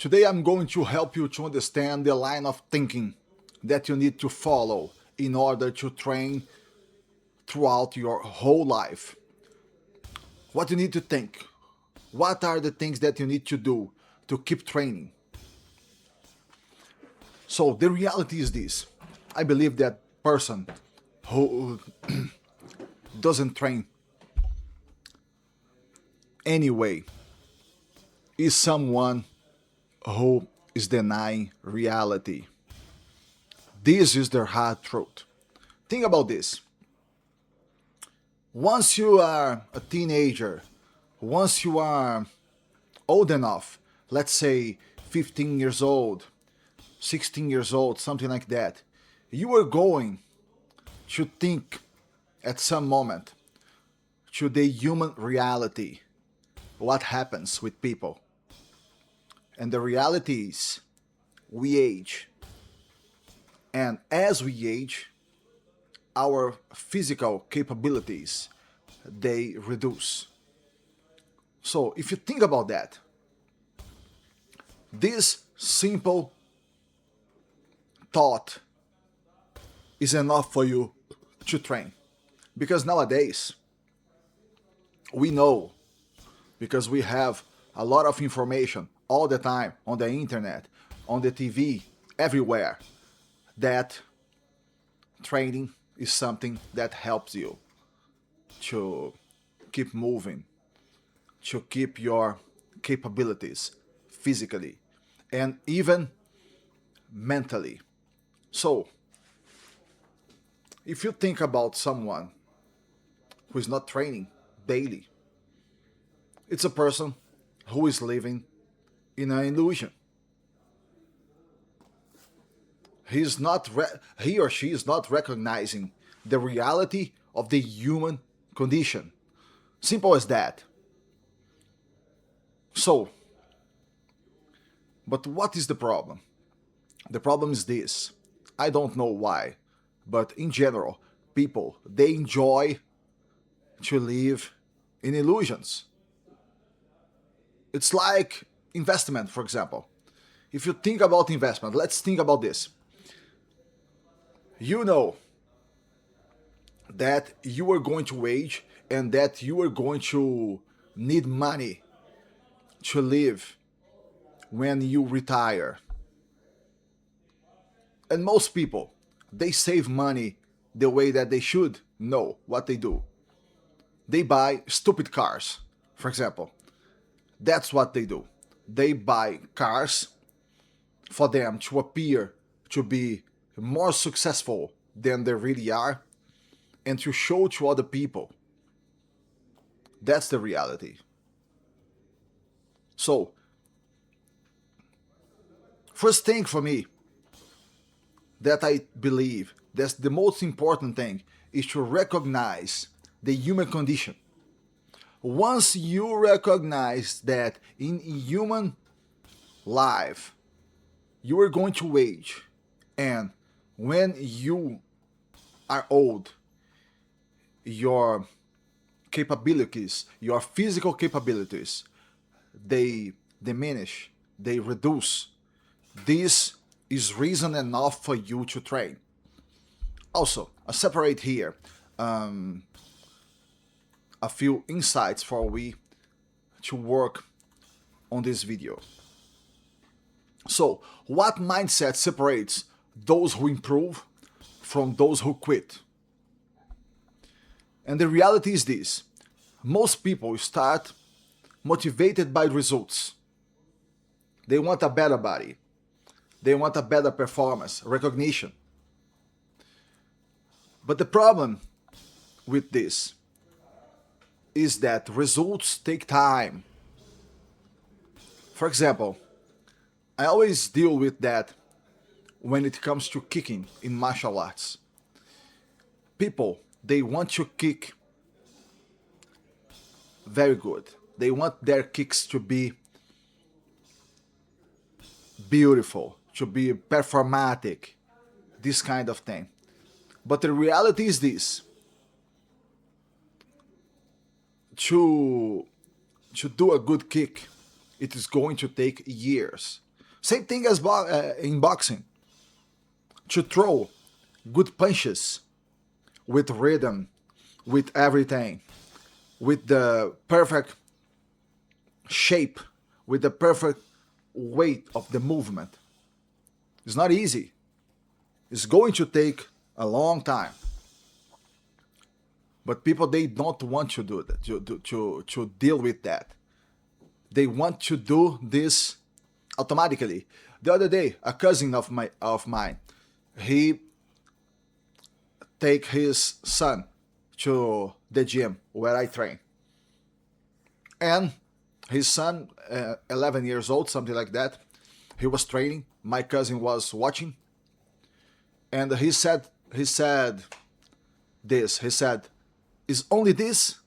Today I'm going to help you to understand the line of thinking that you need to follow in order to train throughout your whole life. What you need to think. What are the things that you need to do to keep training? So the reality is this. I believe that person who doesn't train anyway is someone who is denying reality. This is the hard truth. Think about this. Once you are a teenager, once you are old enough, let's say 15 years old, 16 years old, something like that, you are going to think at some moment to the human reality, what happens with people. And the reality is we age. And as we age, our physical capabilities they reduce. So if you think about that, this simple thought is enough for you to train. Because nowadays, we know, because we have a lot of information all the time on the internet, on the TV, everywhere, that training is something that helps you to keep moving, to keep your capabilities physically and even mentally. So, if you think about someone who is not training daily, it's a person who is living in an illusion. He or she is not recognizing the reality of the human condition. Simple as that. So, but what is the problem? The problem is this. I don't know why, but in general, people they enjoy to live in illusions. It's like investment, for example. If you think about investment, let's think about this. You know that you are going to age and that you are going to need money to live when you retire. And most people, they save money the way that they should. Know what they do. They buy stupid cars, for example. That's what they do. They buy cars for them to appear to be more successful than they really are and to show to other people. That's the reality. So, first thing for me that I believe that's the most important thing is to recognize the human condition. Once you recognize that in human life you are going to age, and when you are old, your capabilities, your physical capabilities, they diminish, they reduce. This is reason enough for you to train. Also, I separate here a few insights for we to work on this video. So, what mindset separates those who improve from those who quit? And the reality is this. Most people start motivated by results. They want a better body. They want a better performance, recognition. But the problem with this is that results take time. For example, I always deal with that when it comes to kicking in martial arts. People, they want to kick very good. They want their kicks to be beautiful, to be performatic, this kind of thing. But the reality is this. To do a good kick, it is going to take years. Same thing as in boxing. To throw good punches with rhythm, with everything, with the perfect shape, with the perfect weight of the movement. It's not easy. It's going to take a long time. But people, they don't want to do that, to deal with that. They want to do this automatically. The other day, a cousin of mine, he take his son to the gym where I train, and his son, 11 years old, something like that, he was training. My cousin was watching, and he said this. He said, "Is only this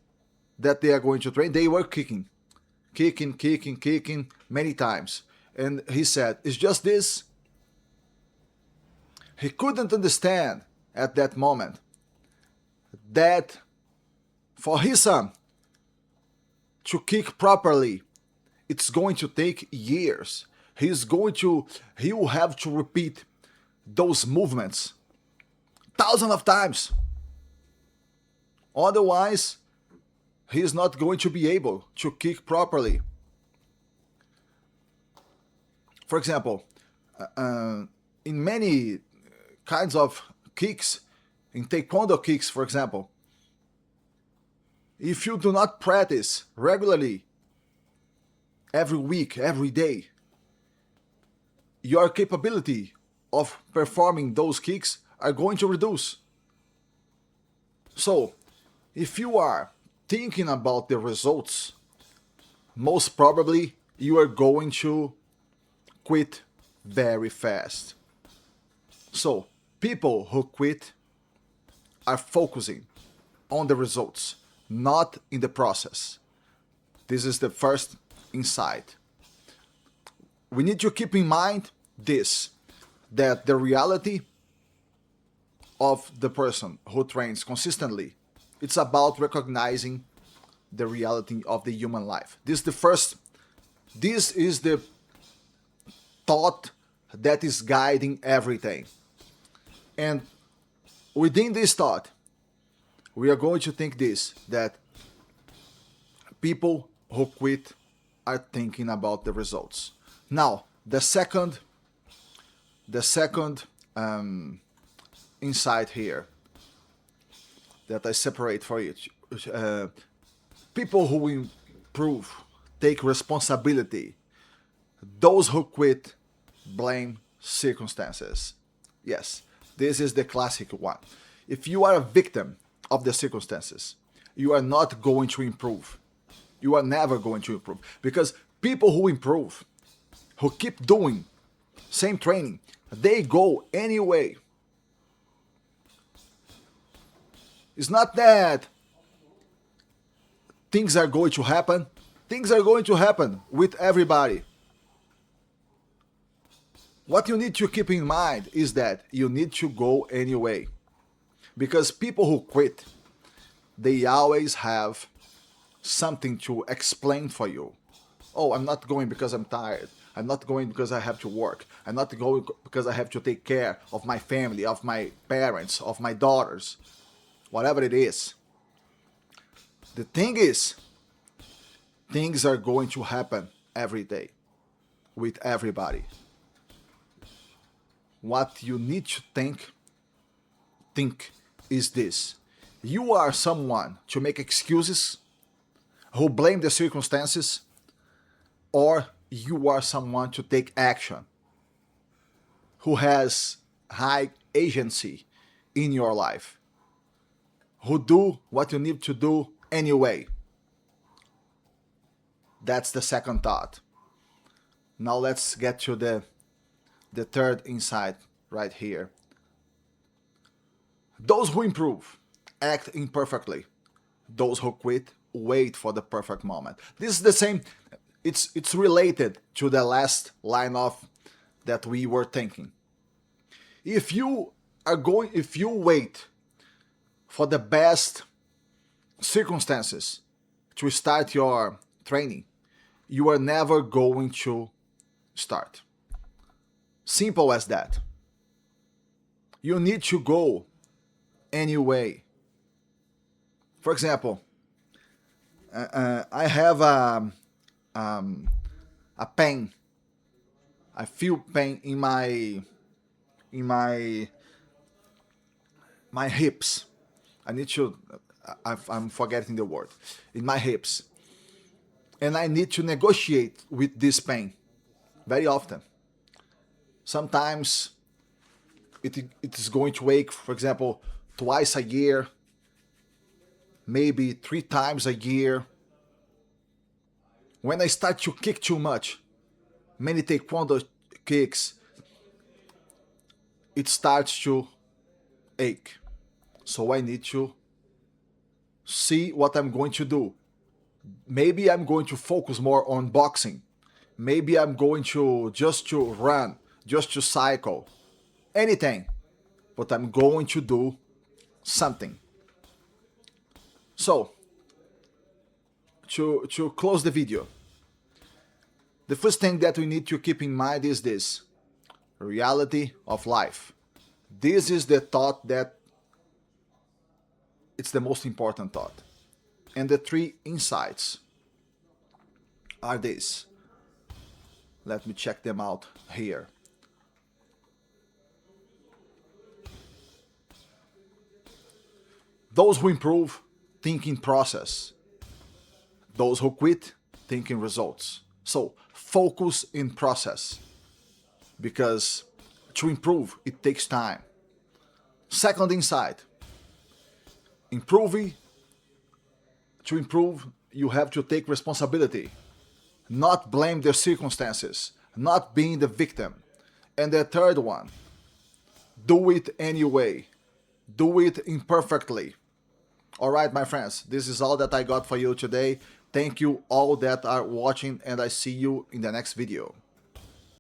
that they are going to train?" They were kicking many times, and he said, "It's just this." He couldn't understand at that moment that for his son to kick properly, it's going to take years. He will have to repeat those movements thousands of times. Otherwise, he is not going to be able to kick properly. For example, in many kinds of kicks, in taekwondo kicks, for example, if you do not practice regularly, every week, every day, your capability of performing those kicks are going to reduce. So, if you are thinking about the results, most probably you are going to quit very fast. So, people who quit are focusing on the results, not in the process. This is the first insight. We need to keep in mind this, that the reality of the person who trains consistently, it's about recognizing the reality of the human life. This is the thought that is guiding everything. And within this thought, we are going to think this, that people who quit are thinking about the results. Now, the second insight here that I separate for each. People who improve take responsibility. Those who quit blame circumstances. Yes, this is the classic one. If you are a victim of the circumstances, you are not going to improve. You are never going to improve. Because people who improve, who keep doing same training, they go anyway. It's not that things are going to happen. Things are going to happen with everybody. What you need to keep in mind is that you need to go anyway. Because people who quit, they always have something to explain for you. Oh, I'm not going because I'm tired. I'm not going because I have to work. I'm not going because I have to take care of my family, of my parents, of my daughters, whatever it is. The thing is, things are going to happen every day with everybody. What you need to think is this. You are someone to make excuses, who blame the circumstances, or you are someone to take action, who has high agency in your life, who do what you need to do anyway. That's the second thought. Now let's get to the third insight right here. Those who improve act imperfectly. Those who quit wait for the perfect moment. This is the same. It's related to the last line of that we were thinking. If you wait for the best circumstances to start your training, you are never going to start. Simple as that. You need to go anyway. For example, I have a pain. I feel pain in my hips. I need to. I'm forgetting the word. In my hips, and I need to negotiate with this pain very often. Sometimes it is going to ache, for example, twice a year, maybe 3 times a year. When I start to kick too much, many taekwondo kicks, it starts to ache. So I need to see what I'm going to do. Maybe I'm going to focus more on boxing. Maybe I'm going to run, just to cycle, anything. But I'm going to do something. So, to close the video, the first thing that we need to keep in mind is this: reality of life. This is the thought that it's the most important thought. And the 3 insights are these. Let me check them out here. Those who improve, think in process. Those who quit, think in results. So focus in process, because to improve, it takes time. Second insight: improving. To improve, you have to take responsibility, not blame the circumstances, not being the victim. And the third one: do it anyway, do it imperfectly. All right, my friends, this is all that I got for you today. Thank you all that are watching, and I see you in the next video.